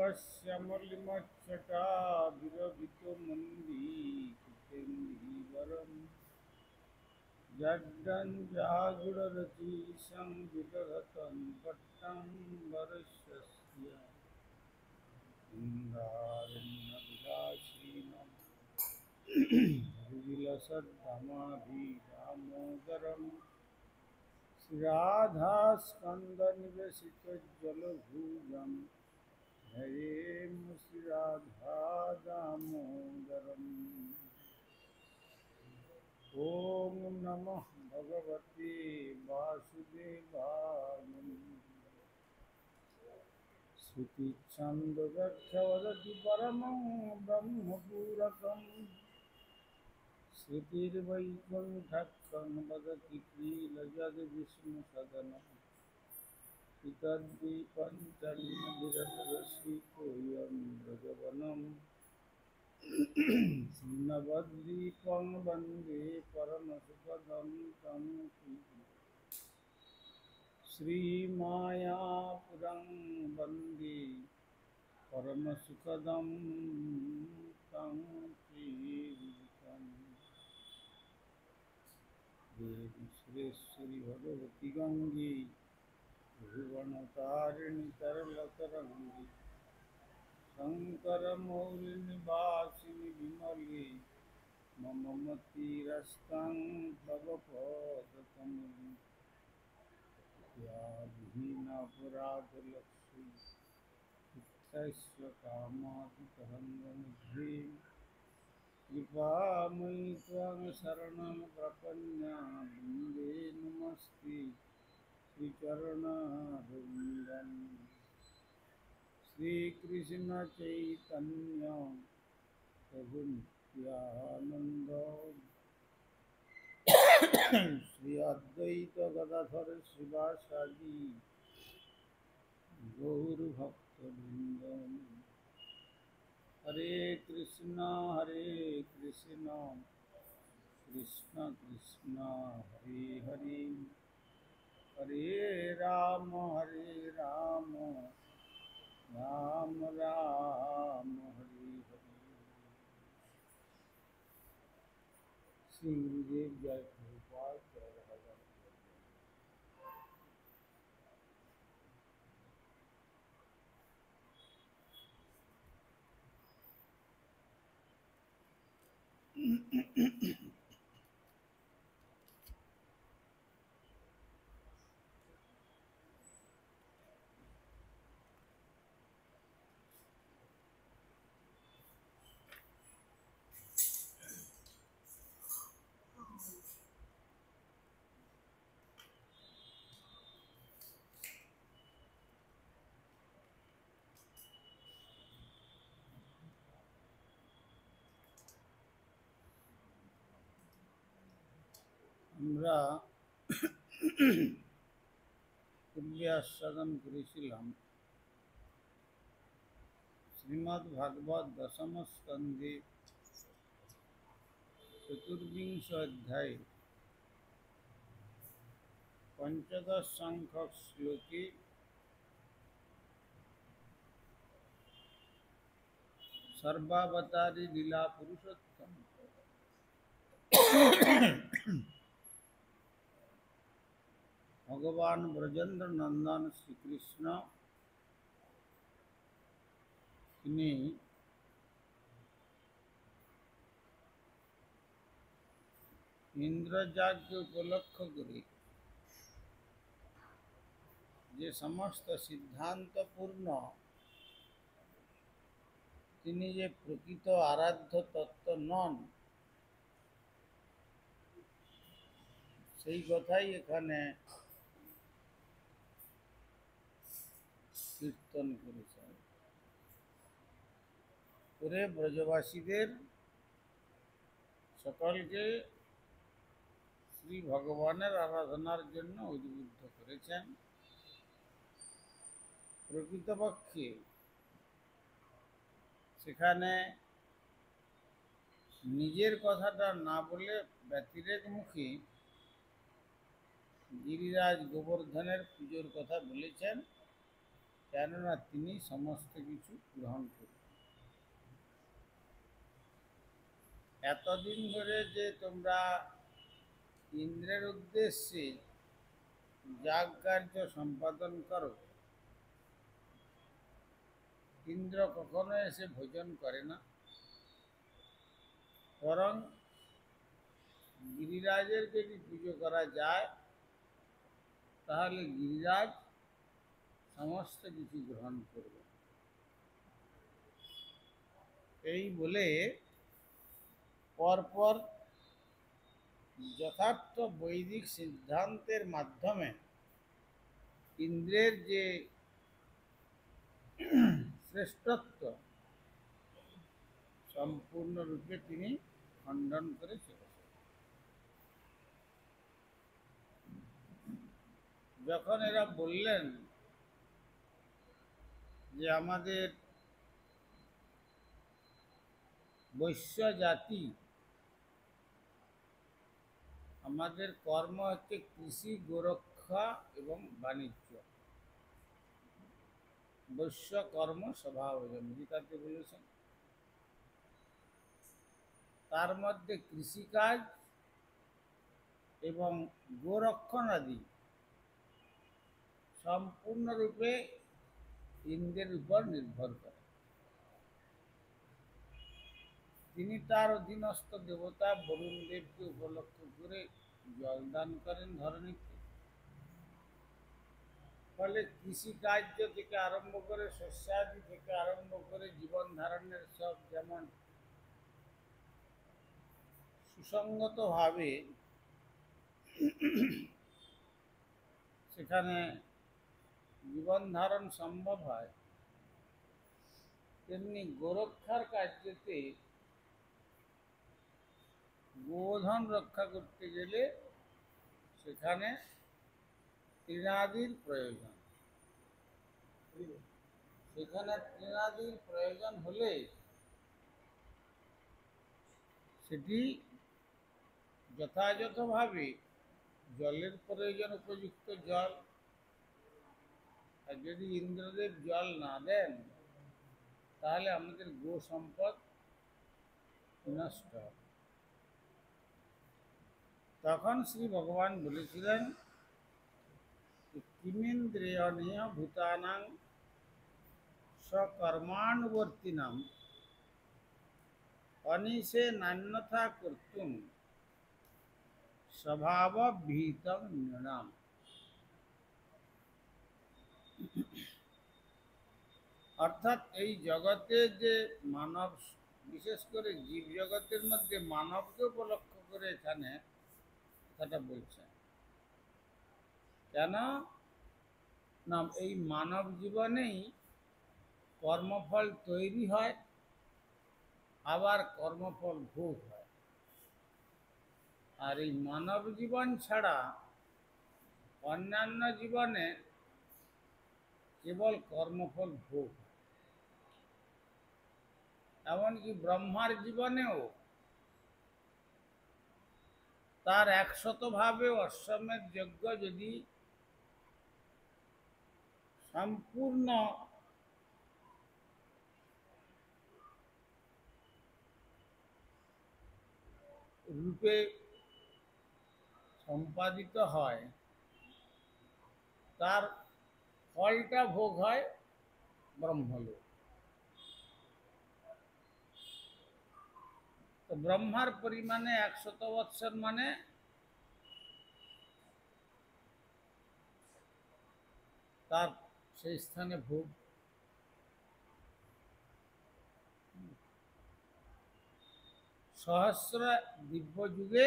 श्यामलिमच्चटा विरवितो मन्दीकुटेन्दीवरम् जड्डञ्जागुडरतीशं विदधतं पट्टं वरस्य इन्दारण्यविलासीनं विलसद्धामाभिरामोदरम् श्रीराधास्कन्दनिवेशितजलभुजं harem श्रीराधादामोदरम्। ॐ नमः भगवते वासुदेवाय। श्रुतिछन्दोव्याख्या परमं ब्रह्मपूरकम् श्रुतिर्वैकुण्ठं वदति किल यद्विष्णुसदनं तद्विपञ्चन्नविरतरसिकोऽयं व्रजवनं श्रीनवद्वीपं वन्दे परमसुखदं तं श्रीमायापुरं वन्दे परमसुखदं तं देवी सुरेश्वरी भगवती गंगे भुवनतारिणी तरलतरंगी शंकर मौलिनिवासिनी विमले मम मतिरस्तं तव पदकमले या विहीनापराधलक्ष्मी चित्तस्य कामातिकहङ्गमुद्धे कृपामयि त्वां शरणं प्रपन्ना वन्दे नमस्ते श्रीचरणारविन्दम्। श्रीकृष्ण चैतन्य प्रभु नित्यानंद श्री अद्वैत गदाधर शिवासादि गौरभक्तवृंद। हरे कृष्णा कृष्ण कृष्ण हरे हरे, हरे राम राम राम हरे हरे। श्री गुरुदेव जय प्रभुपाद जय राधा। আমরা পূর্বে আস্বাদন করেছিলাম শ্রীমদ্ ভাগবত দশম স্কন্ধে চতুর্বিংশ অধ্যায়ে পঞ্চদশ সংখ্যক শ্লোকে সর্বাবতারী লীলা পুরুষোত্তম ভগবান ব্রজেন্দ্র নন্দন শ্রীকৃষ্ণ তিনি ইন্দ্রযাগকে উপলক্ষ করে যে সমস্ত সিদ্ধান্তপূর্ণ তিনি যে প্রকৃত আরাধ্য তত্ত্ব নন সেই কথাই এখানে কীর্তন করেছেন করে ব্রজবাসীদের সকলকে শ্রী ভগবানের আরাধনার জন্য উদ্বুদ্ধ করেছেন। প্রকৃতপক্ষে সেখানে নিজের কথাটা না বলে ব্যতিরেক মুখে গিরিরাজ গোবর্ধনের পুজোর কথা বলেছেন কেননা তিনি সমস্ত কিছু গ্রহণ করবেন। এতদিন ধরে যে তোমরা ইন্দ্রের উদ্দেশ্যে যাগ কার্য সম্পাদন করো, ইন্দ্র কখনো এসে ভোজন করে না, বরং গিরিরাজের যদি পুজো করা যায় তাহলে গিরিরাজ সমস্ত কিছু গ্রহণ করবে। এই বলে পরপর যথার্থ বৈদিক সিদ্ধান্তের মাধ্যমে ইন্দ্রের যে শ্রেষ্ঠত্ব সম্পূর্ণরূপে তিনি খণ্ডন করে চলেছেন। যখন এরা বললেন যে আমাদের বৈশ্য জাতি, আমাদের কর্ম হচ্ছে কৃষি, গোরক্ষা এবং বাণিজ্য। বৈশ্য কর্ম স্বভাবজন গীতাতে বলেছেন। তার মধ্যে কৃষিকাজ এবং গোরক্ষণাদি সম্পূর্ণরূপে ইন্দ্রের উপর নির্ভর করে। তিনি তার অধীনস্থ দেবতা বরুণ দেবকে উপলক্ষ করে জলদান করেন ধরণীকে। ফলে কৃষিকার্য থেকে আরম্ভ করে শস্যাদি থেকে আরম্ভ করে জীবন ধারণের সব যেমন সুসংগতভাবে সেখানে জীবন ধারণ সম্ভব হয়, তেমনি গোরক্ষার কার্যতে গোধন রক্ষা করতে গেলে সেখানে তৃণাদির প্রয়োজন। সেখানে তৃণাদির প্রয়োজন হলে সেটি যথাযথভাবে জলের প্রয়োজন, উপযুক্ত জল। আর যদি ইন্দ্রদেব জল না দেন তাহলে আমাদের গো সম্পদ নষ্ট হবে। তখন শ্রী ভগবান বলেছিলেন, কিমিন্দ্রিয়ণীয় ভূতানাং স্বকর্মানুবর্তিনাম অনিশে নান্যথা কর্তুম স্বভাববিহিতং নৃণাম। অর্থাৎ এই জগতে যে মানব, বিশেষ করে জীব জগতের মধ্যে মানবকে উপলক্ষ করে এখানে কথাটা বলছেন। কেন না, এই মানব জীবনেই কর্মফল তৈরি হয়, আবার কর্মফল ভোগ হয়। আর এই মানব জীবন ছাড়া অন্যান্য জীবনে কেবল কর্মফল ভোগ হয়। এমনকি ব্রহ্মার জীবনেও তার 100ভাবে অশ্বমেধ যজ্ঞ যদি সম্পূর্ণ রূপে সম্পাদিত হয়, তার ফলটা ভোগ হয় ব্রহ্মলোক। তো ব্রহ্মার পরিমাণে 100 বৎসর মানে তার সেই স্থানে ভোগ। সহস্র দিব্য যুগে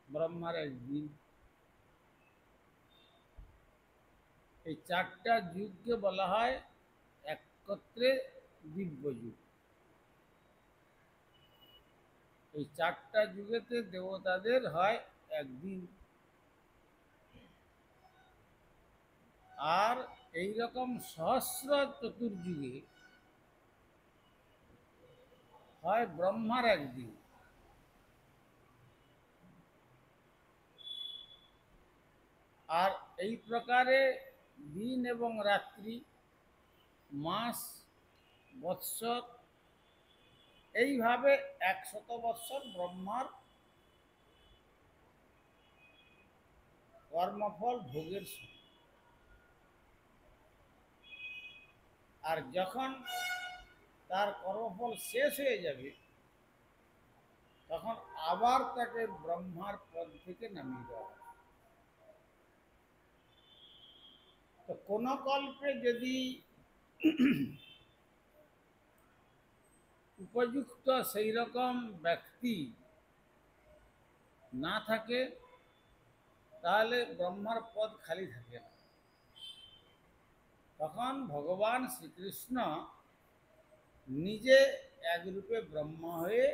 ব্রহ্মার একদিন। এই 4টা যুগকে বলা হয় একত্রে দিব্য যুগ। এই 4টা যুগেতে দেবতাদের হয় একদিন। আর এই রকম সহস্র চতুর্যুগে হয় ব্রহ্মার একদিন। আর এই প্রকারে দিন এবং রাত্রি, মাস, বৎসর, এইভাবে 100 বৎসর ব্রহ্মার কর্মফল ভোগের সময়। আর যখন তার কর্মফল শেষ হয়ে যাবে তখন আবার তাকে ব্রহ্মার পদ থেকে নামিয়ে দেওয়া হবে। তো কোন কল্পে যদি উপযুক্ত সেই রকম ব্যক্তি না থাকে তাহলে ব্রহ্মার পদ খালি থাকে না। তখন ভগবান শ্রীকৃষ্ণ নিজে একরূপে ব্রহ্মা হয়ে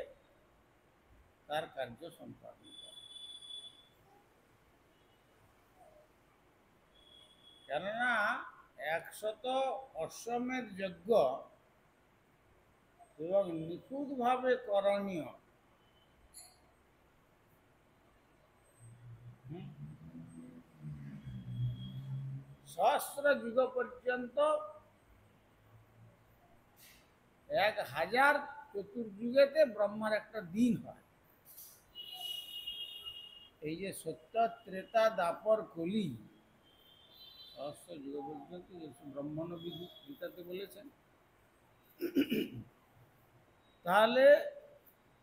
তার কার্য সম্পাদন করে। কেননা 100 অশ্বমেধ যজ্ঞ এবং নিখুঁতভাবে করণীয়, সহস্র যুগ পর্যন্ত 1000 চতুর্যুগেতে ব্রহ্মার একটা দিন হয়। এই যে সত্য, ত্রেতা, দাপর, কলি, সহস্র যুগ পর্যন্ত ব্রহ্মণবিদ গীতাতে বলেছেন। তাহলে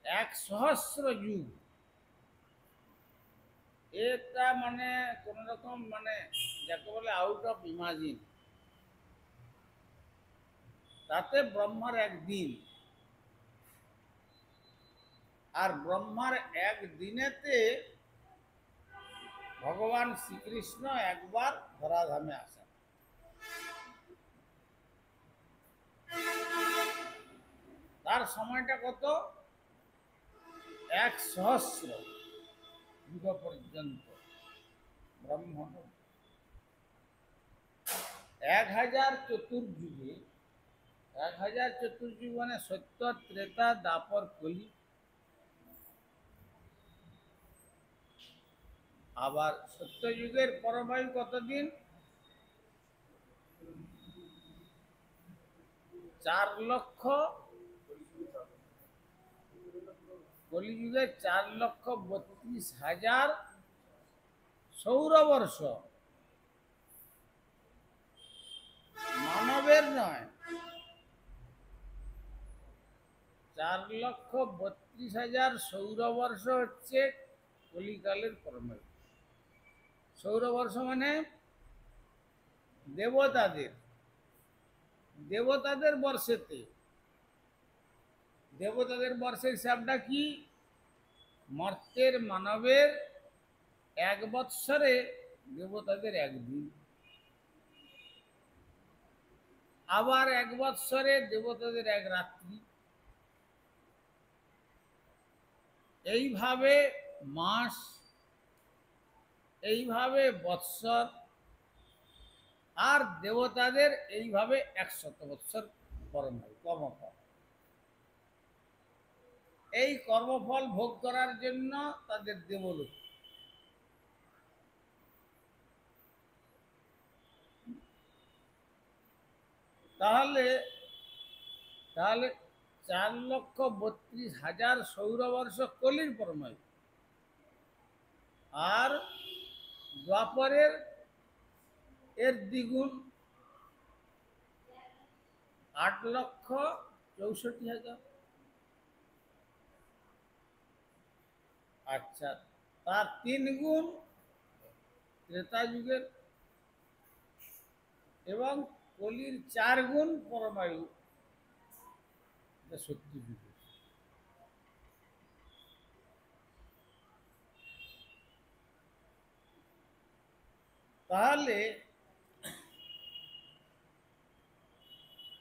1 সহস্র যুগ, এটা মানে কোন রকম মানে যাকে বলে আউট অফ ইমাজিন। তাতে ব্রহ্মার একদিন, আর ব্রহ্মার একদিনেতে ভগবান শ্রীকৃষ্ণ একবার ধরাধামে আসেন। তার সময়টা কত? 1 সহস্র যুগ পর্যন্ত ব্রহ্ম। 1000 চতুর্যুগে, 1000 চতুর্যুগ মানে সত্য, ত্রেতা, দাপর, কলি। আবার সত্যযুগের পরবায়ু কতদিন? 4,00,000। কলিযুগে 4,32,000 সৌরবর্ষ। মানবের নয়, 4,32,000 সৌরবর্ষ হচ্ছে কলিকালের পরমায়ু। সৌরবর্ষ মানে দেবতাদের, দেবতাদের বর্ষেতে। দেবতাদের বর্ষের হিসাবটা কি? মর্তের মানবের 1 বৎসরে দেবতাদের একদিন, আবার 1 বৎসরে দেবতাদের 1 রাত্রি। এইভাবে মাস, এইভাবে বৎসর, আর দেবতাদের এইভাবে 100 বৎসর কর্মফল। এই কর্মফল ভোগ করার জন্য তাদের দেবলোক। তাহলে 4,32,000 সৌরবর্ষ কলির পরমায়ু, আর দ্বাপরের এর দ্বিগুণ 8,64,000। আচ্ছা, তার 3 গুণ ত্রেতা যুগের, এবং কলির 4 গুণ পরমায়ু সত্য যুগের। তাহলে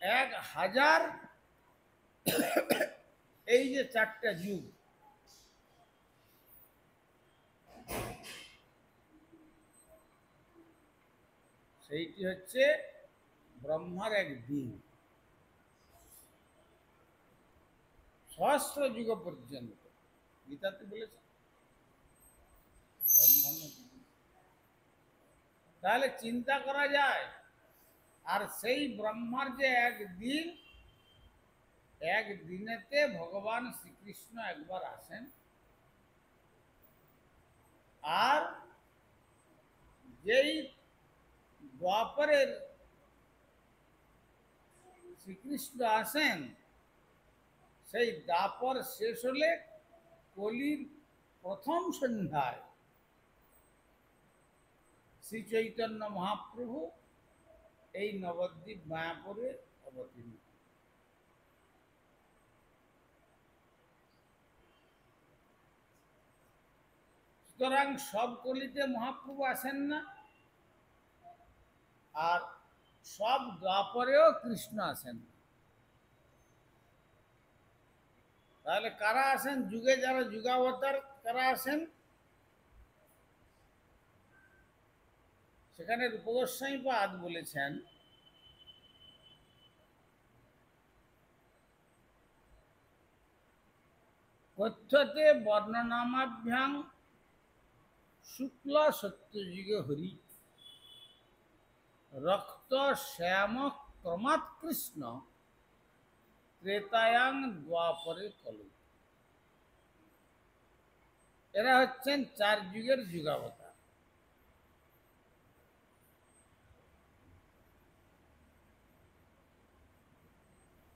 1000, এই যে 4টা যুগ, সেইটি হচ্ছে ব্রহ্মার একদিন। সহস্র যুগ পর্যন্ত গীতাতে বলেছে। তাহলে চিন্তা করা যায়। আর সেই ব্রহ্মার যে একদিনেতে ভগবান শ্রীকৃষ্ণ একবার আসেন, আর যেই দ্বাপরের শ্রীকৃষ্ণ আসেন, সেই দ্বাপর শেষ হলে কলির প্রথম সন্ধ্যায় শ্রী চৈতন্য মহাপ্রভু এই নবদ্বীপ মায়াপুরে অবতীর্ণ। সুতরাং সব কলিতে মহাপ্রভু আসেন না, আর সব দ্বাপরেও কৃষ্ণ আসেন না। তাহলে কারা আসেন? যুগে যারা যুগাবতার কারা আসেন? সেখানে রূপগোস্বামী পাদ বলেছেন, কথ্যতে বর্ণনামাভ্যাং শুক্ল সত্যযুগে হরি, রক্ত শ্যাম ক্রমাৎ কৃষ্ণ, ত্রেতায়াং দ্বাপরে কলি। এরা হচ্ছেন 4 যুগের যুগাবতার।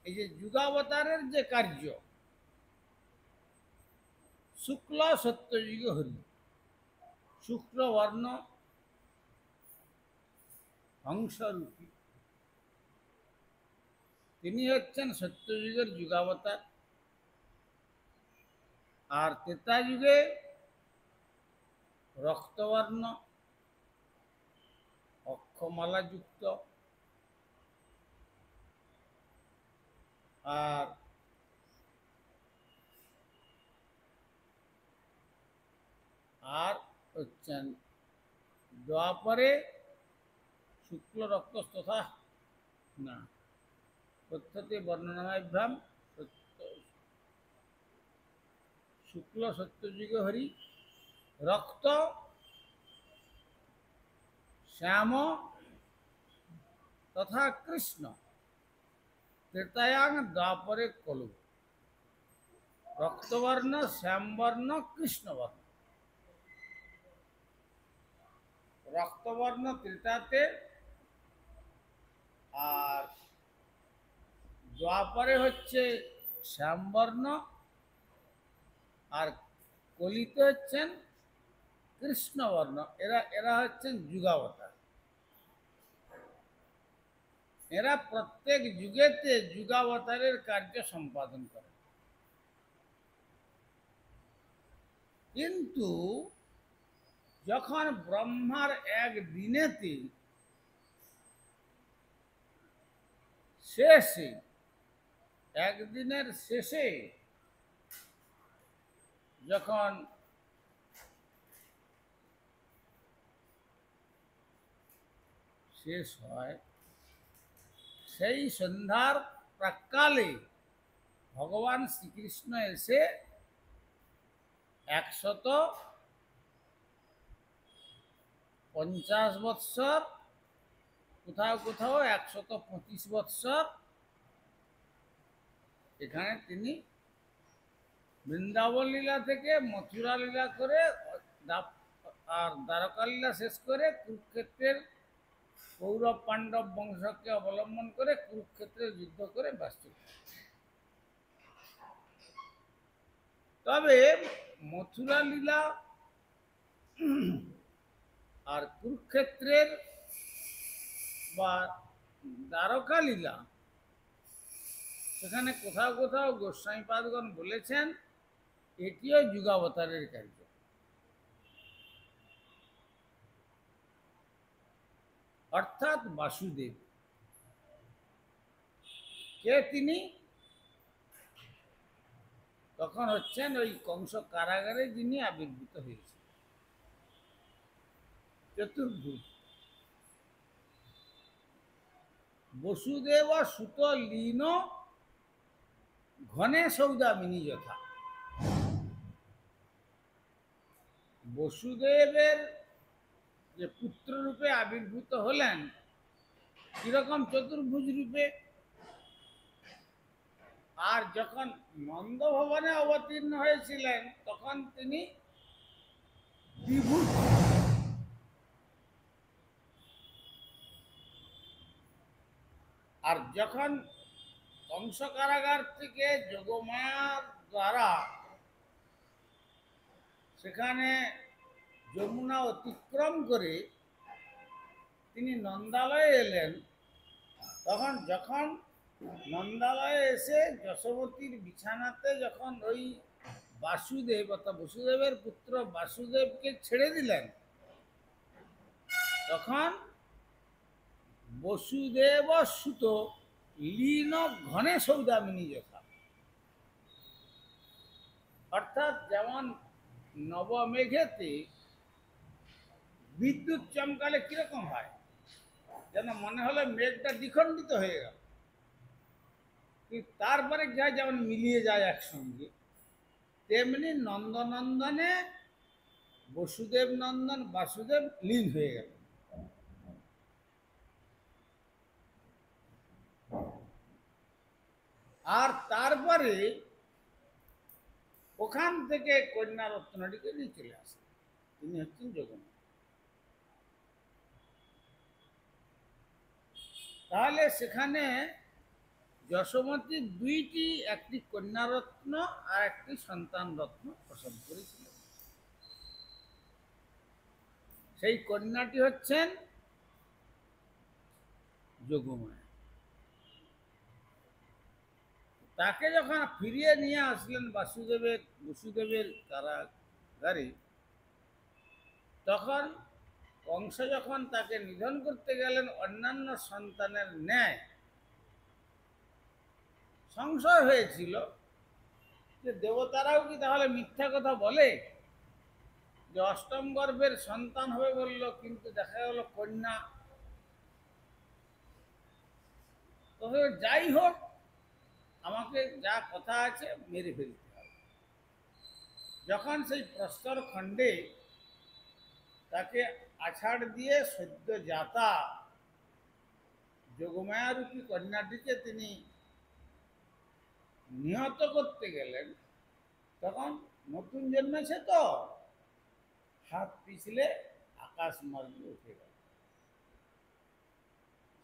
এই যে যুগাবতারের যে কার্য, শুক্ল সত্যযুগে হরি, শুক্লবর্ণ হংসরূপী, তিনি হচ্ছেন সত্যযুগের যুগাবতার। আর ত্রেতা যুগে রক্তবর্ণ অক্ষমালা যুক্ত, আর হচ্ছেন দ্বাপরে শুক্ল রক্তস্তথা না, কথ্যতে বর্ণনামাভ্যাম শুক্ল সত্যযুগে হরি, রক্ত শ্যাম তথা কৃষ্ণ, ত্রেতায়াং দ্বাপরে কলু। রক্তবর্ণ, শ্যামবর্ণ, কৃষ্ণবর্ণ। রক্তবর্ণ ত্রেতাতে, আর দ্বাপরে হচ্ছে শ্যামবর্ণ, আর কলিতে হচ্ছেন কৃষ্ণবর্ণ। এরা হচ্ছেন যুগাবতার। এরা প্রত্যেক যুগেতে যুগাবতারের কার্য সম্পাদন করে। কিন্তু যখন ব্রহ্মার একদিনেতে শেষে, একদিনের শেষে যখন শেষ হয়, সেই সন্ধ্যার প্রাক্কালে ভগবান শ্রীকৃষ্ণ এসে 150 বৎসর, কোথাও কোথাও 125 বৎসর এখানে তিনি বৃন্দাবন লীলা থেকে মথুরা লীলা করে, আর দ্বারকা লীলা শেষ করে কুরুক্ষেত্রের কৌরব পাণ্ডব বংশকে অবলম্বন করে কুরুক্ষেত্রে যুদ্ধ করে ব্যস্ত। তবে মথুরা লীলা আর কুরুক্ষেত্রের বা দ্বারকা লীলা, সেখানে কোথাও কোথাও গোস্বামীপাদগণ বলেছেন এটিও যুগাবতারের কার্য। অর্থাৎ বাসুদেব কে তিনি? তখন হচ্ছেন ওই কংস কারাগারে যিনি আবির্ভূত হয়েছে, চতুর্ভুজ। বসুদেব সুত লীন ঘনে সৌদামিনী যথা। বসুদেবের যে পুত্র রূপে আবির্ভূত হলেন কিরকম চতুর্ভুজ রূপে, আর যখন নন্দ ভবনে অবতীর্ণ হয়েছিলেন তখন তিনি দ্বিভুজ। আর যখন কংস কারাগার থেকে যোগমায়ার দ্বারা সেখানে যমুনা অতিক্রম করে তিনি নন্দালয়ে এলেন, যখন নন্দালয়ে এসে যশোবতীর বিছানাতে যখন ওই বাসুদেব অর্থাৎ বসুদেবের পুত্র বাসুদেবকে ছেড়ে দিলেন, তখন বসুদেব সুত লীন ঘনে সৌদামিনী যথা, অর্থাৎ যেমন নবমেঘেতে বিদ্যুৎ চমকালে কিরকম হয়, যেন মনে হলো মেঘটা দ্বিখণ্ডিত হয়ে গেল, তারপরে যায় যেমন মিলিয়ে যায় একসঙ্গে, তেমনি নন্দনন্দনে বসুদেব নন্দন বাসুদেব লীন হয়ে গেল। আর তারপরে ওখান থেকে কন্যা রত্নাটিকে নিয়ে চলে আসেন, তিনি হচ্ছেন যোগমায়া। তাহলে সেখানে যশোমতী দুইটি, একটি কন্যারত্ন আর একটি সন্তান রত্ন প্রসব করেছিলেন। সেই কন্যাটি হচ্ছেন যোগমায়া। তাকে যখন ফিরিয়ে নিয়ে আসলেন বসুদেবের কারাগারে, তখন কংস যখন তাকে নিধন করতে গেলেন অন্যান্য সন্তানের ন্যায়, সংশয় হয়েছিল যে দেবতারাও কি তাহলে মিথ্যা কথা বলে, যে অষ্টম গর্ভের সন্তান হবে বলল, কিন্তু দেখা গেল কন্যা। তবে যাই হোক, আমাকে যা কথা আছে মেরে ফেলতে হবে। যখন সেই প্রস্তর খণ্ডে তাকে আছাড় দিয়ে সদ্য জাতা যোগমায়ারূপী কন্যাটিকে তিনি নিহত করতে গেলেন, তখন নতুন জন্মেছে তো হাত পিছলে আকাশ মার্গে উঠে গেল।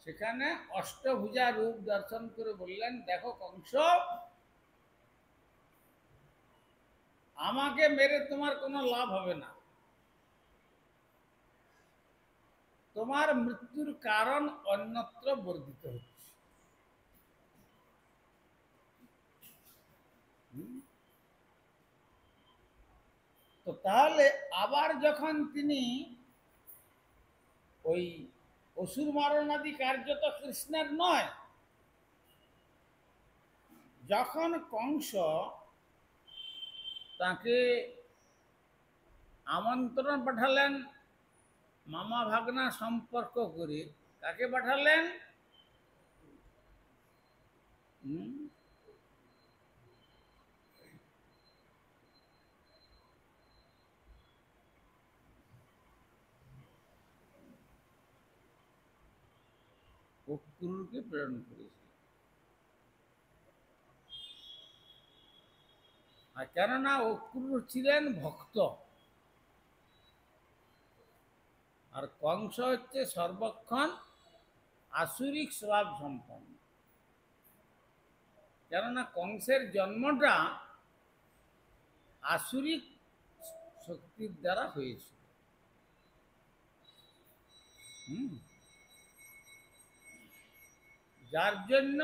সেখানে অষ্টভুজা রূপ দর্শন করে বললেন, দেখো কংস, আমাকে মেরে তোমার কোনো লাভ হবে না, তোমার মৃত্যুর কারণ অন্যত্র বর্ধিত হচ্ছে। তো তাহলে আবার যখন তিনি ওই অসুর মারণাদি কার্য তো কৃষ্ণের নয়, যখন কংস তাকে আমন্ত্রণ পাঠালেন মামা ভাগনা সম্পর্ক করে, কাকে পাঠালেন? অক্রুরকে প্রেরণ করেছিল। আর কেননা অক্রুর ছিলেন ভক্ত, আর কংস হচ্ছে সর্বক্ষণ আসুরিক স্বভাব সম্পন্ন। কেননা কংসের জন্মটা আসুরিক শক্তির দ্বারা হয়েছিল। যার জন্য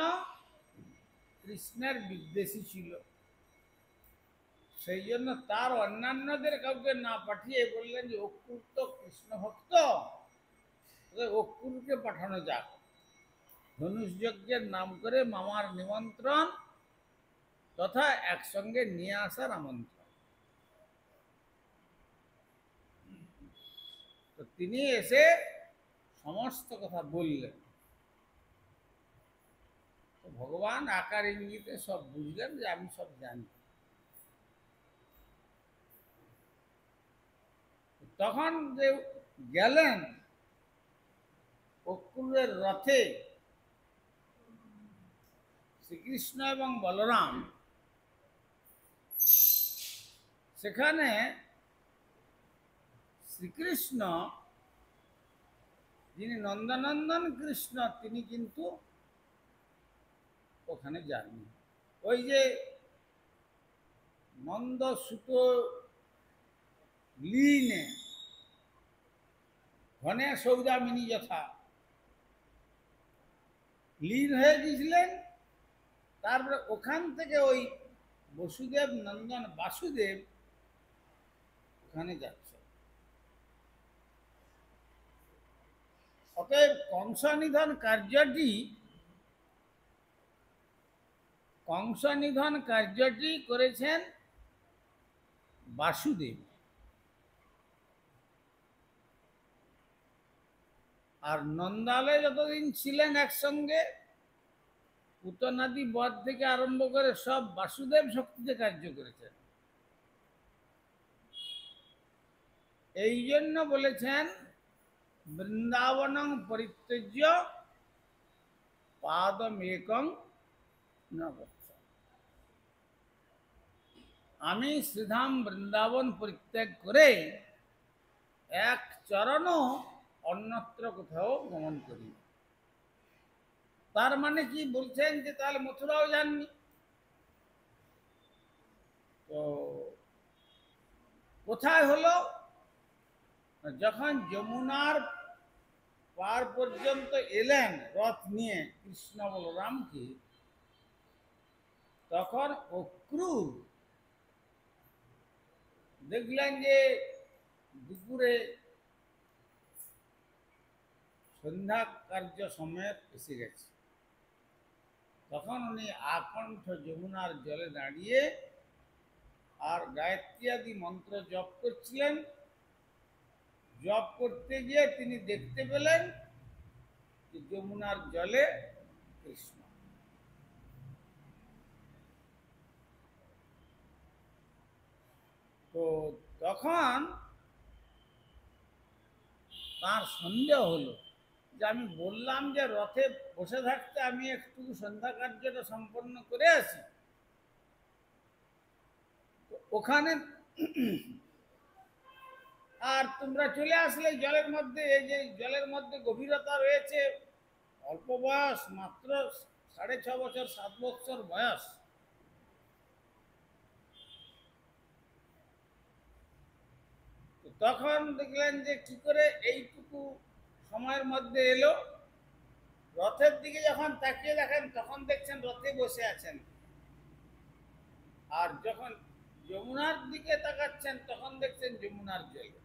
কৃষ্ণের বিদ্বেষী ছিল, সেই জন্য তার অন্যান্যদের কাউকে না পাঠিয়ে বললেন যে অক্রুর তো কৃষ্ণ ভক্ত, অক্রুরকে পাঠানো যাক, ধনুষ যজ্ঞের নাম করে মামার নিমন্ত্রণ তথা একসঙ্গে নিয়ে আসার আমন্ত্রণ। তো তিনি এসে সমস্ত কথা বললেন। তো ভগবান আকার ইঙ্গিতে সব বুঝলেন যে আমি সব জানি। তখন যে গেলেন অক্রূরের রথে শ্রীকৃষ্ণ এবং বলরাম, সেখানে শ্রীকৃষ্ণ যিনি নন্দনন্দন কৃষ্ণ তিনি কিন্তু ওখানে যাননি। ওই যে নন্দ সুত লীনে ঘনে সৌদামিনী যথা লীন হয়ে গিয়েছিলেন, তারপরে ওখান থেকে ওই বসুদেব নন্দন বাসুদেব ওখানে যাচ্ছে। অতএব কংস নিধন কার্যটি করেছেন বাসুদেব। আর নন্দালয়ে যতদিন ছিলেন একসঙ্গে, পুতনাদি বধ থেকে আরম্ভ করে সব বাসুদেব শক্তিতে কার্য করেছেন। এই জন্য বলেছেন বৃন্দাবনং পরিত্যজ্য পাদমেকং ন গচ্ছ। আমি শ্রীধাম বৃন্দাবন পরিত্যাগ করে এক চরণও অন্যত্র কোথাও গমন করি। তার মানে কি বলছেন যে তাহলে মথুরাও যাননি? তো কোথায় হলো? যখন যমুনার পার পর্যন্ত এলেন রথ নিয়ে কৃষ্ণ বলরামকে, তখন অক্রূর দেখলেন যে দুপুরে সন্ধ্যা কার্য সময় এসে গেছে। তখন উনি আকণ্ঠ যমুনার জলে দাঁড়িয়ে আর গায়ত্রী আদি মন্ত্র জপ করছিলেন। জপ করতে গিয়ে তিনি দেখতে পেলেন যে যমুনার জলে কৃষ্ণ। তো তখন তার সন্দেহ হলো যে আমি বললাম যে রথে বসে থাকতে আমি একটু সন্ধ্যা কার্যটা সম্পন্ন করে আসি, ওখানে আর তোমরা চলে আসলে জলের মধ্যে। এই যে জলের মধ্যে গভীরতা রয়েছে, অল্প বয়স মাত্র 6.5 বছর 7 বছর বয়স। তখন দেখলেন যে কি করে এইটুকু সময়ের মধ্যে এলো। রথের দিকে যখন তাকিয়ে দেখেন তখন দেখছেন রথে বসে আছেন, আর যখন যমুনার দিকে তাকাচ্ছেন তখন দেখছেন যমুনার জলে।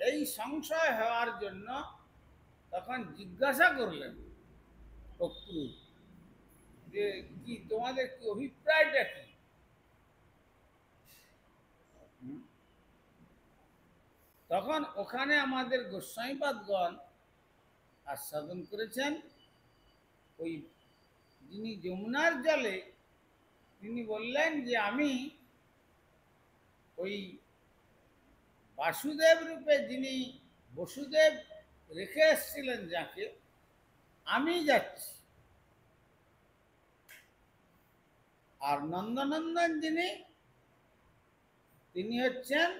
এই সংশয় হওয়ার জন্য তখন জিজ্ঞাসা করলেন অক্রূর যে কি তোমাদের কি অভিপ্রায়টা কি? তখন ওখানে আমাদের গোস্বামীপাদগণ আস্বাদন করেছেন, ওই যিনি যমুনার জলে তিনি বললেন যে আমি ওই বাসুদেব রূপে যিনি বসুদেব রেখে এসেছিলেন যাকে, আমি যাচ্ছি। আর নন্দনন্দন যিনি, তিনি হচ্ছেন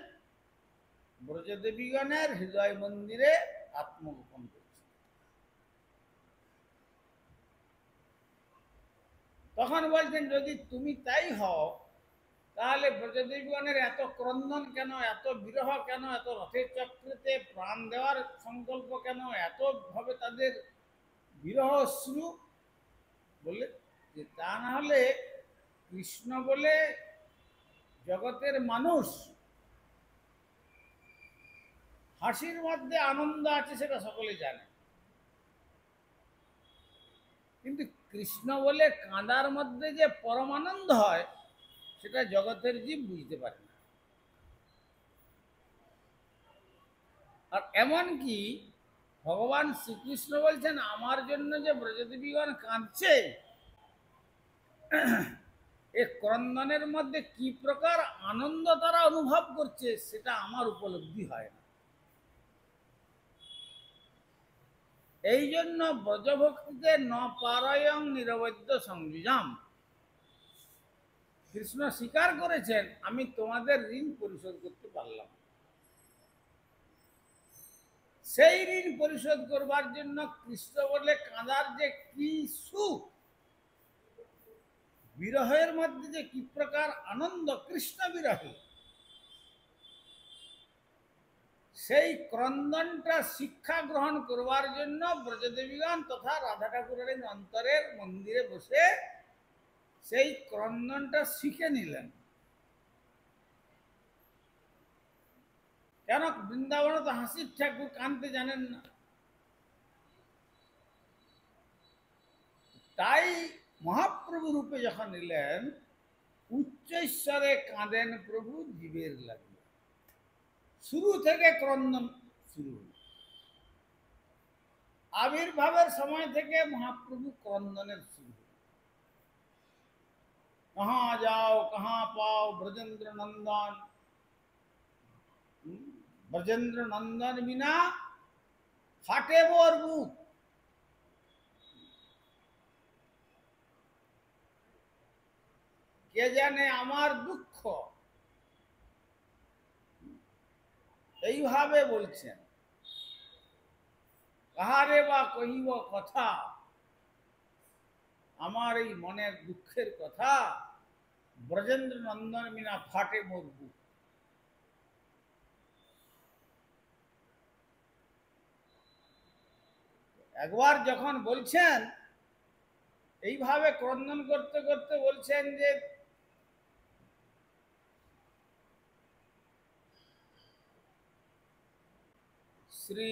ব্রজদেবীগণের হৃদয় মন্দিরে আত্মগোপন করছেন। তখন বলছেন যদি তুমি তাই হও তাহলে ব্রজদেবীগণের এত ক্রন্দন কেন, এত বিরহ কেন, এত রথের চক্রেতে প্রাণ দেওয়ার সংকল্প কেন, এত ভাবে তাদের বিরহ অশ্রু? বলে যে তা না হলে কৃষ্ণ বলে জগতের মানুষ হাসির মধ্যে আনন্দ আছে সেটা সকলে জানে, কিন্তু কৃষ্ণ বলে কাঁদার মধ্যে যে পরমানন্দ হয় সেটা জগতের জীব বুঝতে পারে না। আর এমনকি ভগবান শ্রীকৃষ্ণ বলছেন আমার জন্য যে ব্রজদেবীগণ কাঁদছে এই ক্রন্দনের মধ্যে কি প্রকার আনন্দ তারা অনুভব করছে সেটা আমার উপলব্ধি হয় না। এই জন্য ব্রজভক্তিতে ন পারয়ং নিরবধ্য সংযুজাম, কৃষ্ণ স্বীকার করেছেন আমি তোমাদের ঋণ পরিশোধ করতে পারলাম। সেই ঋণ পরিশোধ করবার জন্য কৃষ্ণ বলে কাঁদার যে কি সুখ, বিরহের মধ্যে যে কি প্রকার আনন্দ কৃষ্ণ বিরহে, সেই ক্রন্দনটা শিক্ষা গ্রহণ করবার জন্য ব্রজদেবীগণ তথা রাধা ঠাকুরের অন্তরের মন্দিরে বসে সেই ক্রন্দনটা শিখে নিলেন। কেন বৃন্দাবনে তো হাসির ঠাকুর কানতে জানেন না, তাই মহাপ্রভু রূপে যখন নিলেন উচ্চৈশ্বরে কাঁদেন প্রভু জীবের লাগে, শুরু থেকে ক্রন্দন শুরু হল। আবির্ভাবের সময় থেকে মহাপ্রভু ক্রন্দনের শুরু। कहाँ जाओ कहाँ पाओ ब्रजेंद्र नंदन, ब्रजेंद्र नंदन बिना फाटे मोर बुक। কে জানে আমার দুঃখ, এইভাবে বলছেন। কাহারে বা কহিব কথা, আমার এই মনের দুঃখের কথা, ব্রজেন্দ্র নন্দন বিনা ফাটে মোর বুক। একবার যখন বলছেন এইভাবে ক্রন্দন করতে করতে বলছেন যে শ্রী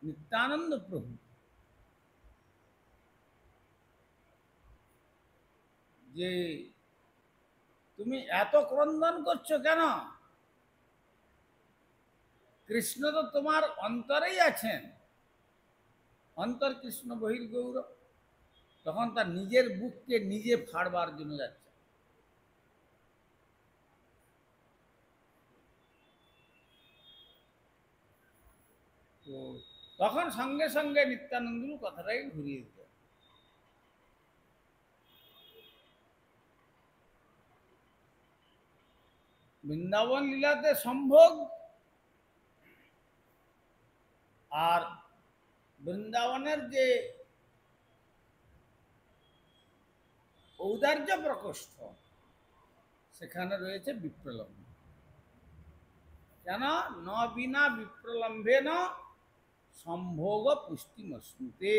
নিত্যানন্দ প্রভু যে তুমি এত ক্রন্দন করছো কেন, কৃষ্ণ তো তোমার অন্তরেই আছেন, অন্তর কৃষ্ণ বহির্গৌর। তখন তার নিজের বুককে নিজে ফাড়বার জন্য যাচ্ছে। তো তখন সঙ্গে সঙ্গে নিত্যানন্দ কথাটাই ঘুরিয়ে দিত। বৃন্দাবন লীলাতে সম্ভোগ আর বৃন্দাবনের যে ঔদার্য প্রকোষ্ঠ সেখানে রয়েছে বিপ্রলম্ব। কেন ন বিনা বিপ্রলম্বে ন সম্ভোগ পুষ্টিমস্মৃতে,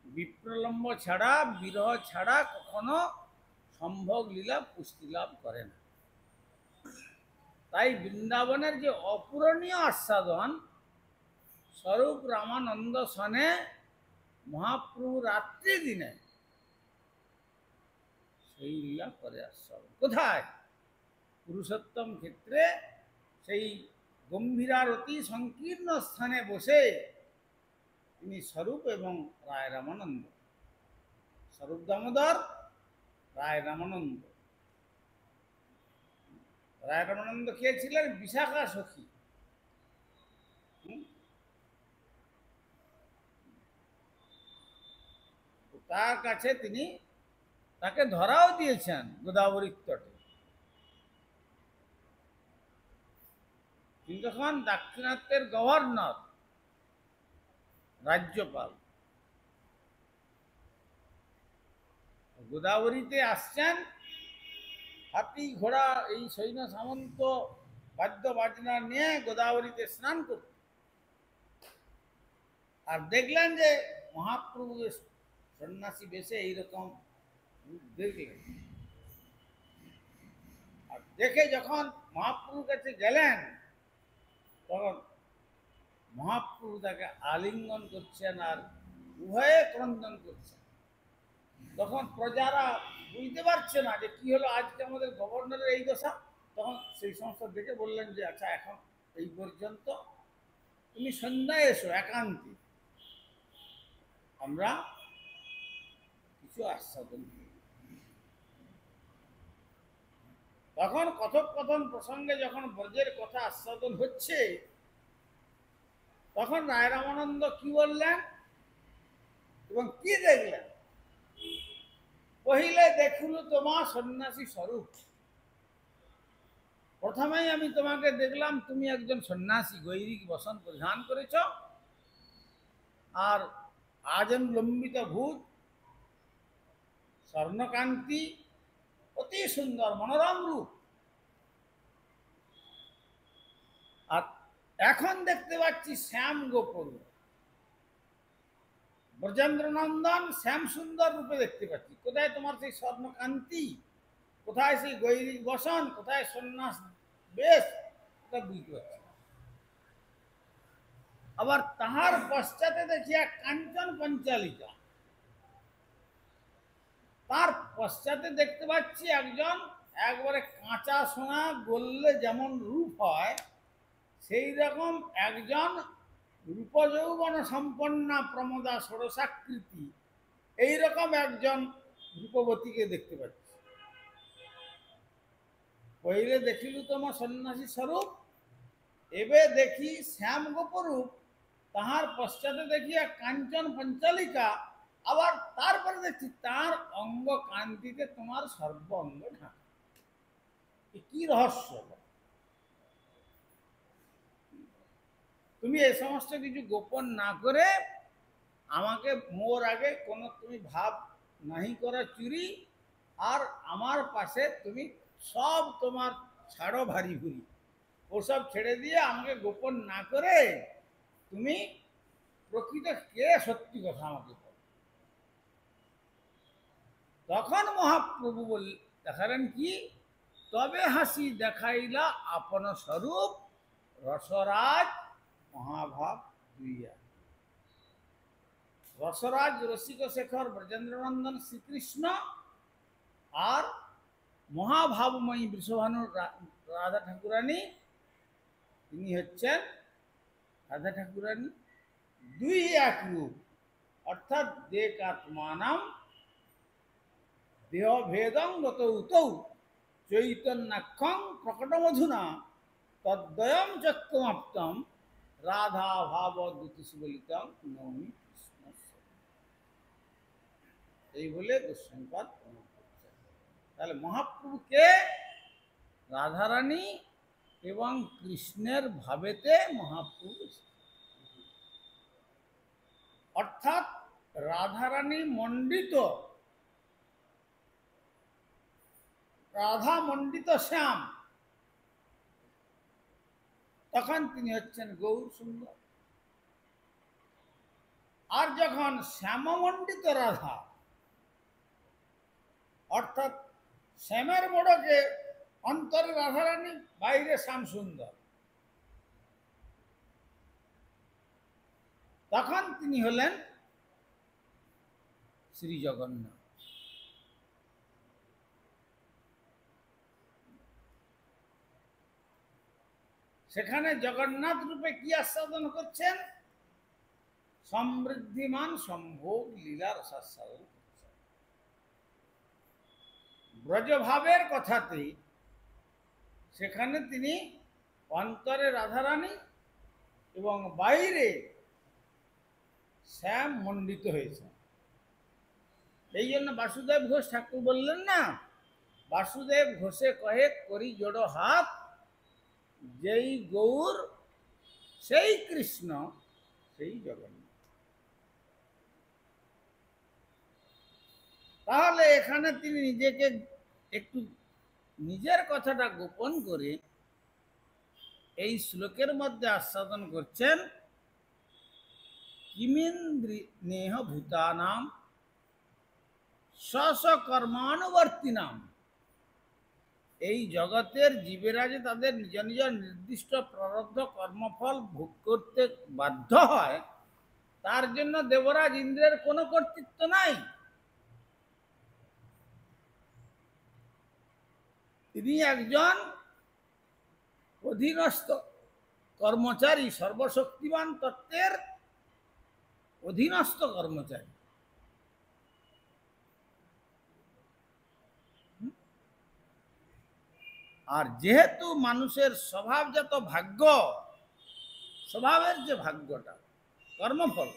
বিপ্রলম্ব ছাড়া বিরহ ছাড়া কখনো সম্ভোগ লীলা পুষ্টি লাভ করে না। তাই বৃন্দাবনের যে অপূরণীয় আস্বাদন, স্বরূপ রামানন্দ সনে মহাপ্রভু রাত্রি দিনে সেই লীলা করে আস্বাদন। কোথায়? পুরুষোত্তম ক্ষেত্রে সেই গম্ভীরারতি সংকীর্ণ স্থানে বসে তিনি স্বরূপ এবং রায় রামানন্দ, স্বরূপ দামোদর, রায় রামানন্দ। রায় রামানন্দ কে ছিলেন? বিশাখা সখী। তার কাছে তিনি তাকে ধরাও দিয়েছেন গোদাবরীর তটে। তিনি তখন দাক্ষিণাত্যের গভর্নর, রাজ্যপাল। গোদাবরীতে আসছেন, হাতি ঘোড়া এই সৈন্য সামন্ত বাদ্য বাজনা নিয়ে গোদাবরীতে স্নান করতে, আর দেখলেন যে মহাপ্রভু সন্ন্যাসী বেশে এইরকম দেখলেন। আর দেখে যখন মহাপ্রভুর কাছে গেলেন তখন মহাপ্রভু তাকে আলিঙ্গন করছেন আর উভয়ে ক্রন্দন করছেন। তখন প্রজারা বুঝতে পারছে না যে কি হলো, আজকে আমাদের গভর্নরের এই দশা। তখন সেই সমস্ত দেখে বললেন যে আচ্ছা এখন এই পর্যন্ত, তুমি সন্ধ্যায় এসো একান্তে, আমরা কিছু আস্বাদন করি। তখন কথোপকথন প্রসঙ্গে যখন ব্রজের কথা আস্বাদন হচ্ছে, তখন রায় রামানন্দ কি বললেন এবং কি দেখলেন? পহিলে দেখিল তোমা সন্ন্যাসী স্বরূপ। প্রথমেই আমি তোমাকে দেখলাম তুমি একজন সন্ন্যাসী, গৈরিক বসন পরিধান করেছ, আর আজন লম্বিত ভূত, স্বর্ণকান্তি, অতি সুন্দর মনোরম রূপ। আর এখন দেখতে পাচ্ছি শ্যাম গোপর, ব্রজেন্দ্র নন্দন শ্যাম সুন্দর রূপে দেখতে পাচ্ছি। কোথায় তোমার সেই স্বর্ণকান্তি, কোথায় সেই গৈরিক বসন, কোথায় সন্ন্যাস বেশ, তা বুঝতে পারছি। আবার তাহার পশ্চাতে দেখিয়া কাঞ্চন পঞ্চালিকা, তার পশ্চাতে দেখতে পাচ্ছি একজন একবারে কাঁচা সোনা গললে যেমন রূপ হয়, সেই রকম একজন রূপযৌবন সম্পন্না প্রমোদা ষোড়শাকৃতি, এইরকম একজন রূপবতীকে দেখতে পাচ্ছি। পहिले দেখিলু তোমার সন্ন্যাসী স্বরূপ, এবে দেখি শ্যাম গোপরূপ, তাহার পশ্চাতে দেখিয়া কাঞ্চন পঞ্চালিকা, আবার তারপরে দেখছি তার অঙ্গ কান্তিতে তোমার সর্ব অঙ্গ ঢাকা। কি রহস্য? তুমি এই সমস্ত কিছু গোপন না করে আমাকে মোর আগে কোনো তুমি ভাব নাহি করা চুরি, আর আমার পাশে তুমি সব তোমার ছাড়ো ভারী ভুরি, ওসব ছেড়ে দিয়ে আমাকে গোপন না করে তুমি প্রকৃত কে সত্যি কথা আমাকে বলো। তখন মহাপ্রভু দেখালেন কি, তবে হাসি দেখাইলা আপন স্বরূপ, রসরাজ মহাভাব দুইয়া। রসরাজ রসিক শেখর ব্রজেন্দ্রনন্দন শ্রীকৃষ্ণ, আর মহাভাবময়ী বৃষভানু রাধা ঠাকুরানী, তিনি হচ্ছেন রাধা ঠাকুরানী, দুই এক রূপ, অর্থাৎ দেকাত্মানাম দেহ ভেদং গতৌতৌ চৈতন্যাক্ষং প্রকটমধুনা তদ্বয়ম চক্রমাপ্তম রাধা ভাব দ্যুতিসুবলিতং নৌমি কৃষ্ণ। এই বলে গোস্বামীপাদ প্রমাণ করছেন। তাহলে মহাপ্রভুকে রাধারানী এবং কৃষ্ণের ভাবেতে মহাপ্রভু, অর্থাৎ রাধারানী মণ্ডিত, রাধা মণ্ডিত শ্যাম, তখন তিনি হচ্ছেন গৌর সুন্দর। আর যখন শ্যামমণ্ডিত রাধা, অর্থাৎ শ্যামের মোড়কে অন্তরে রাধারানী, বাইরে শ্যাম সুন্দর, তখন তিনি হলেন শ্রী জগন্নাথ। সেখানে জগন্নাথ রূপে কি আস্বাদন করছেন? সমৃদ্ধিমান সম্ভোগ লীলার আস্বাদন করছেন। ব্রজভাবের কথাতে সেখানে তিনি অন্তরে রাধারানী এবং বাইরে শ্যাম মণ্ডিত হয়েছে। এই জন্য বাসুদেব ঘোষ ঠাকুর বললেন না, বাসুদেব ঘোষে কহে করি জোড়ো হাত, যেই গৌর সেই কৃষ্ণ সেই জগন্নাথ। তাহলে এখানে তিনি নিজেকে একটু নিজের কথাটা গোপন করে এই শ্লোকের মধ্যে আস্বাদন করছেন, কিমিন্দ্রিনেহ ভূতানাম স্ব কর্মানুবর্তিনাম। এই জগতের জীবেরা যে তাদের নিজ নিজ নির্দিষ্ট প্রারব্ধ কর্মফল ভোগ করতে বাধ্য হয়, তার জন্য দেবরাজ ইন্দ্রের কোনো কর্তৃত্ব নাই। তিনি একজন অধীনস্থ কর্মচারী, সর্বশক্তিমান তত্ত্বের অধীনস্থ কর্মচারী। আর যেহেতু মানুষের স্বভাবজাত ভাগ্য, স্বভাবের যে ভাগ্যটা কর্মফল,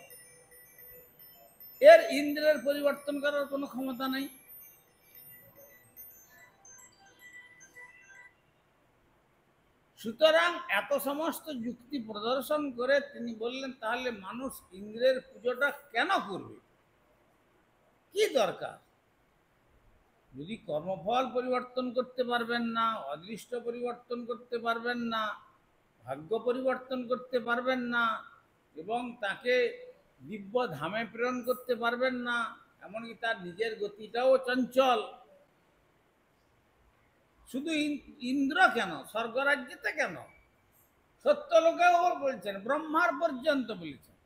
এর ইন্দ্রের পরিবর্তন করার কোনো ক্ষমতা নেই। সুতরাং এত সমস্ত যুক্তি প্রদর্শন করে তিনি বললেন, তাহলে মানুষ ইন্দ্রের পুজোটা কেন করবে, কি দরকার? যদি কর্মফল পরিবর্তন করতে পারবেন না, অদৃষ্ট পরিবর্তন করতে পারবেন না, ভাগ্য পরিবর্তন করতে পারবেন না, এবং তাকে দিব্য ধামে প্রেরণ করতে পারবেন না, এমনকি তার নিজের গতিটাও চঞ্চল, শুধু ইন্দ্র কেন, স্বর্গরাজ্যতে কেন, সত্যলোকেও বলছেন, ব্রহ্মার পর্যন্ত বলেছেন,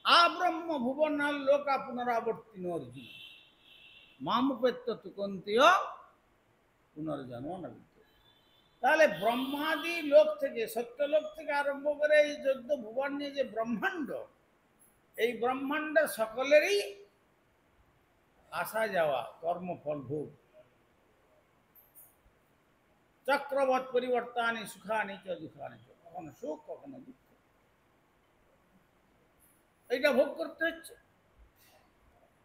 আব্রহ্ম ভুবনাল লোকা পুনরাবর্তিন অর্জুন মামুপেত্য তুকন্তীয় পুনর্জন্ম না। তাহলে ব্রহ্মাদি লোক থেকে, সত্যলোক থেকে আরম্ভ করে এই 14 ভুবন নিয়ে যে ব্রহ্মাণ্ড, এই ব্রহ্মাণ্ডের সকলেরই আসা যাওয়া কর্মফল ভোগ, চক্রবৎ পরিবর্তানি সুখানি চ দুঃখানি চ, কখনো সুখ কখনো দুঃখ, এইটা ভোগ করতে হচ্ছে।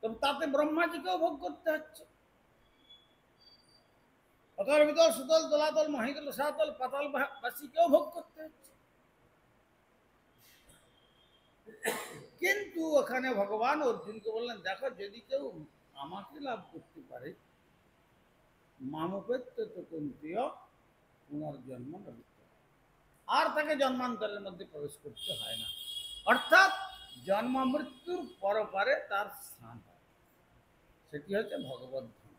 তবে তাতে ব্রহ্মাজিকেও ভোগ করতে হচ্ছে। অতল বিতল সুতল তলাতল মহিতল সাতল পাতাল বাসীকেও ভোগ করতে হচ্ছে। কিন্তু ওখানে ভগবান অর্জুনকে বললেন, দেখো যদি কেউ আমাকে লাভ করতে পারে, মামুপেত্য তুকন্তীয় পুনর্জন্ম না, আর তাকে জন্মান্তরের মধ্যে প্রবেশ করতে হয় না। অর্থাৎ জন্ম মৃত্যুর পরপারে তার স্থান হয়, সেটি হচ্ছে ভগবত ধাম।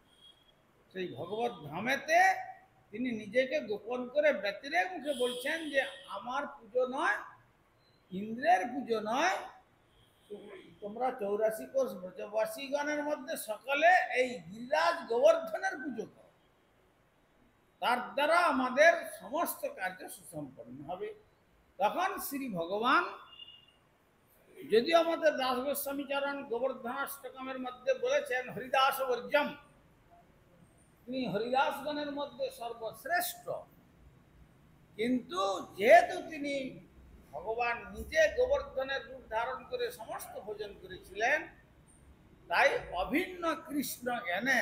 সেই ভগবত ধামেতে তিনি নিজেকে গোপন করে ব্যতিরেক মুখে বলছেন যে আমার পুজো নয়, ইন্দ্রের পুজো নয়, তোমরা 84 কোষ ব্রজবাসীগণের মধ্যে সকলে এই গিরিরাজ গোবর্ধনের পুজো করো, তার দ্বারা আমাদের সমস্ত কার্য সুসম্পন্ন হবে। তখন শ্রী ভগবান, যদিও আমাদের দাস গোস্বামী চরণ গোবর্ধনাষ্টকমের মধ্যে বলেছেন হরিদাস বর্জম, তিনি হরিদাসগণের মধ্যে সর্বশ্রেষ্ঠ, কিন্তু যেহেতু তিনি ভগবান নিজে গোবর্ধনের রূপ ধারণ করে সমস্ত ভোজন করেছিলেন, তাই অভিন্ন কৃষ্ণ জ্ঞানে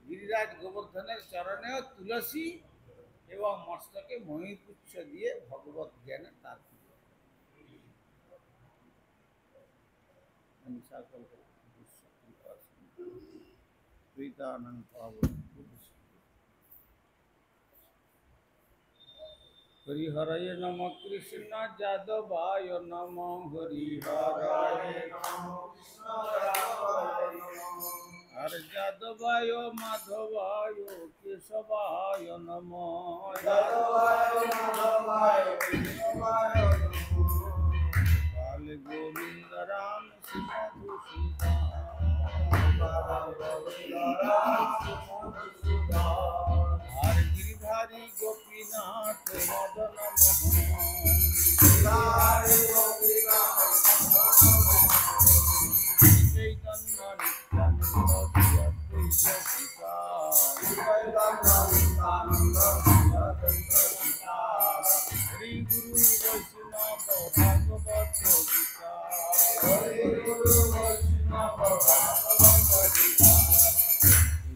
গিরিরাজ গোবর্ধনের চরণেও তুলসী এবং মস্তকে ময়ূরপুচ্ছ দিয়ে ভগবত জ্ঞানে তার হরিহরায় নম কৃষ্ণ যাদবায় নম, হরিহরায় আর যাদবায় মাধবায় কেশবায় নম, কাল গোবিন্দ রাম আর গিরিধারী গোপীনাথ মদন মোহন, চৈতন্য নিত্যানন্দ শ্রী গুরু বৈষ্ণব ভাগবত গীতা,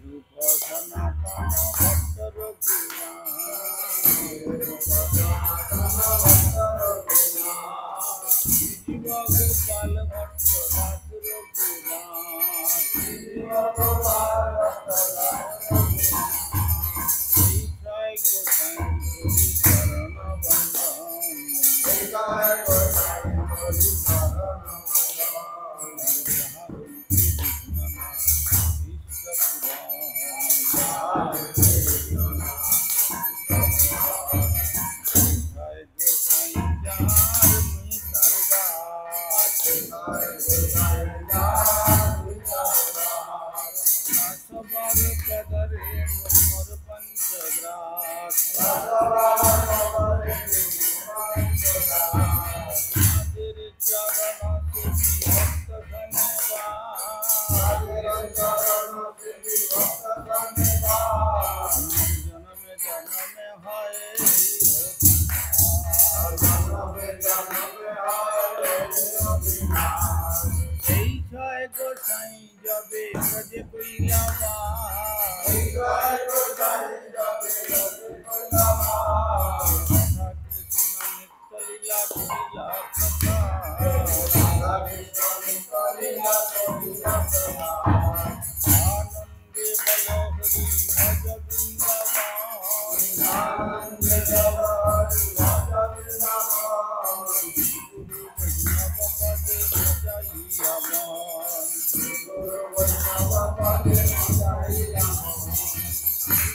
রূপ সনাতন ভক্ত জীব গোপাল ভট্ট দাস गोसाई जबे ब्रज कोइला आनंदे बलहरी भज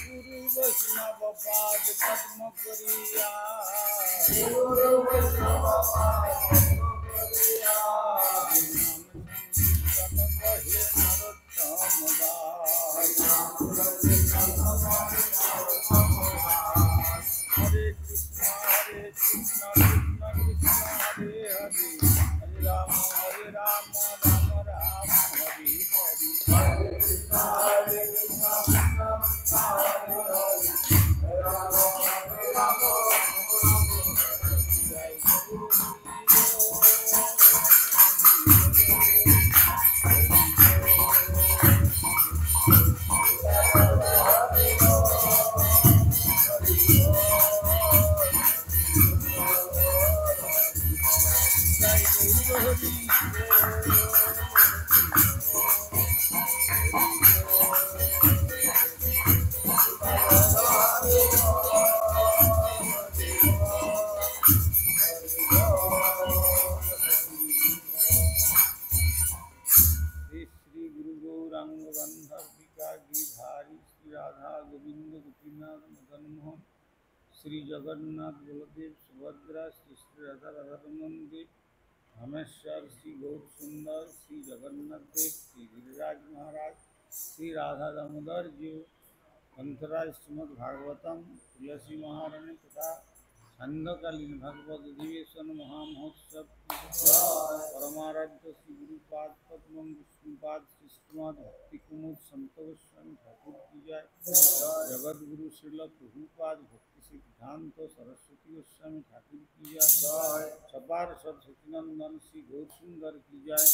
गुरु वैष्णव पाद पद्म करिया नाम कहे नरोत्तम दास हरे कृष्ण कृष्ण कृष्ण हरे हरे हरे राम राम राम हरे हरे जय गुरु श्री गुरु गौरांग गंधर्विका गिरिधारी श्री राधा गोविंद गोपीनाथ मदन मोहन श्री जगन्नाथ बलदेव सुभद्रा श्री श्री राधा राधारमन देव रामेश्वर श्री गौर सुंदर श्री जगन्नाथ देव श्री गिरिराज महाराज श्री राधा दामोदर जीव अंतराज श्रीमद भागवतम तुलसी महारानी तथा छंदकालीन भगवत अधिवेशन महामहोत्सव परमाराध्य श्री गुरुपाद पद्म विष्णुपाद श्रीष्माद भक्ति कुमुद संत गोस्वामी ठाकुर की जय जगत गुरु श्रील प्रभुपाद भक्ति सिद्धांत सरस्वती गोस्वामी ठाकुर की जय सपार सद सचिनंदन श्री गौर सुंदर की जय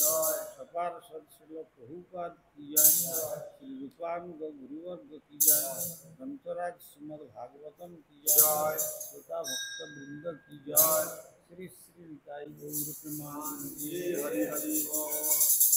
सपार सद श्रील प्रभुपाद की जय श्री रूपानुग गुरुवर्ग की जय ग्रंथराज श्रीमद भागवतम की जय श्रोता भक्त वृंद की जय श्री श्री निताई गौर प्रेमानंद हरि हरि बोल।